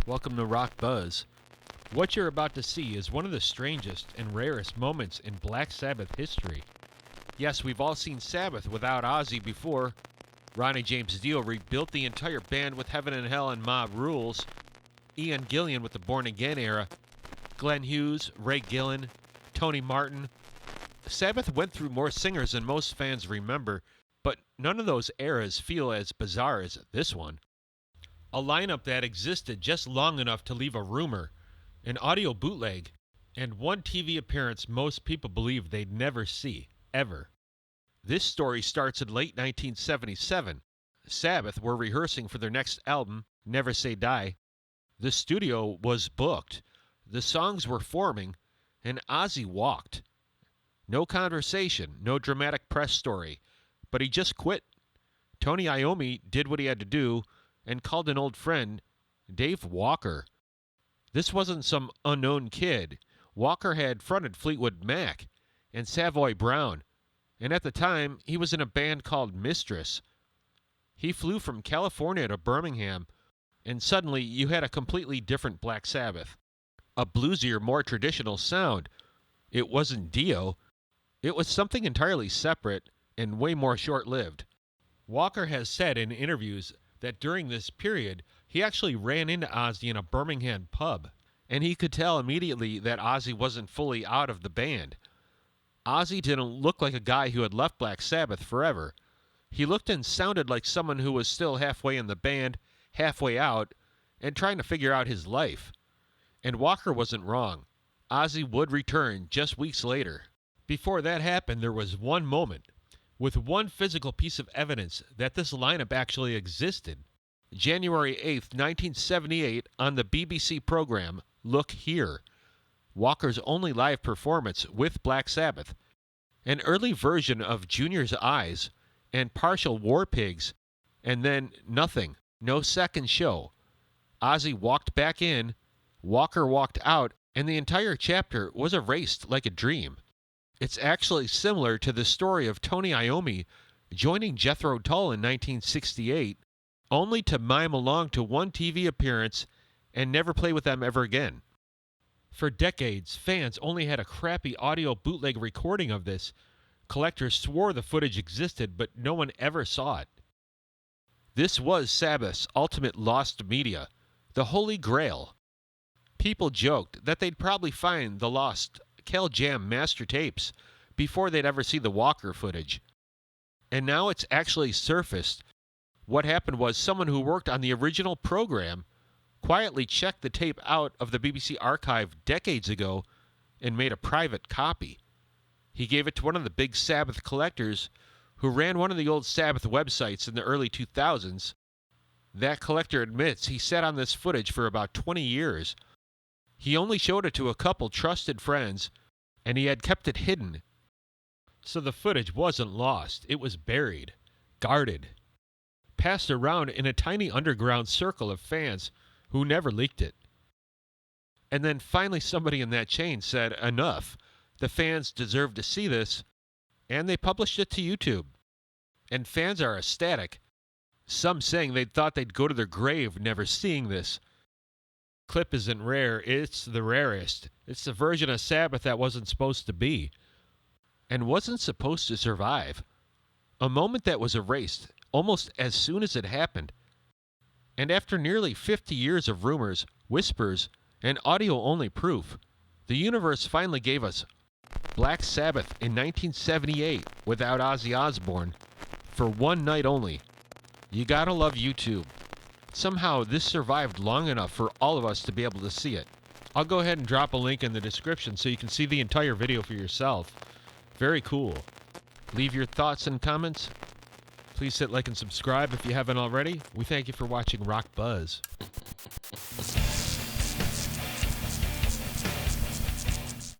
Welcome to Rock Buzz. What you're about to see is one of the strangest and rarest moments in Black Sabbath history. Yes, we've all seen Sabbath without Ozzy before. Ronnie James Dio rebuilt the entire band with Heaven and Hell and Mob Rules. Ian Gillan with the Born Again era. Glenn Hughes, Ray Gillan, Tony Martin. Sabbath went through more singers than most fans remember, but none of those eras feel as bizarre as this one. A lineup that existed just long enough to leave a rumor, an audio bootleg, and one TV appearance most people believe they'd never see, ever. This story starts in late 1977. Sabbath were rehearsing for their next album, Never Say Die. The studio was booked, the songs were forming, and Ozzy walked. No conversation, no dramatic press story, but he just quit. Tony Iommi did what he had to do and called an old friend, Dave Walker. This wasn't some unknown kid. Walker had fronted Fleetwood Mac and Savoy Brown, and at the time, he was in a band called Mistress. He flew from California to Birmingham, and suddenly you had a completely different Black Sabbath. A bluesier, more traditional sound. It wasn't Dio. It was something entirely separate and way more short-lived. Walker has said in interviews that during this period, he actually ran into Ozzy in a Birmingham pub, and he could tell immediately that Ozzy wasn't fully out of the band. Ozzy didn't look like a guy who had left Black Sabbath forever. He looked and sounded like someone who was still halfway in the band, halfway out, and trying to figure out his life. And Walker wasn't wrong. Ozzy would return just weeks later. Before that happened, there was one moment, with one physical piece of evidence that this lineup actually existed. January 8th, 1978, on the BBC program, Look Here, Walker's only live performance with Black Sabbath, an early version of Junior's Eyes, and partial War Pigs, and then nothing, no second show. Ozzy walked back in, Walker walked out, and the entire chapter was erased like a dream. It's actually similar to the story of Tony Iommi joining Jethro Tull in 1968, only to mime along to one TV appearance and never play with them ever again. For decades, fans only had a crappy audio bootleg recording of this. Collectors swore the footage existed, but no one ever saw it. This was Sabbath's ultimate lost media, the Holy Grail. People joked that they'd probably find the lost Kel Jam master tapes before they'd ever see the Walker footage. And now it's actually surfaced. What happened was someone who worked on the original program quietly checked the tape out of the BBC archive decades ago and made a private copy. He gave it to one of the big Sabbath collectors who ran one of the old Sabbath websites in the early 2000s. That collector admits he sat on this footage for about 20 years. He only showed it to a couple trusted friends, and he had kept it hidden. So the footage wasn't lost. It was buried, guarded, passed around in a tiny underground circle of fans who never leaked it. And then finally somebody in that chain said, enough, the fans deserve to see this, and they published it to YouTube. And fans are ecstatic, some saying they thought they'd go to their grave never seeing this. Clip isn't rare, it's the rarest. It's the version of Sabbath that wasn't supposed to be, and wasn't supposed to survive. A moment that was erased almost as soon as it happened. And after nearly 50 years of rumors, whispers, and audio-only proof, the universe finally gave us Black Sabbath in 1978 without Ozzy Osbourne, for one night only. You gotta love YouTube. Somehow this survived long enough for all of us to be able to see it. I'll go ahead and drop a link in the description so you can see the entire video for yourself. Very cool. Leave your thoughts and comments. Please hit like and subscribe if you haven't already. We thank you for watching Rock Buzz.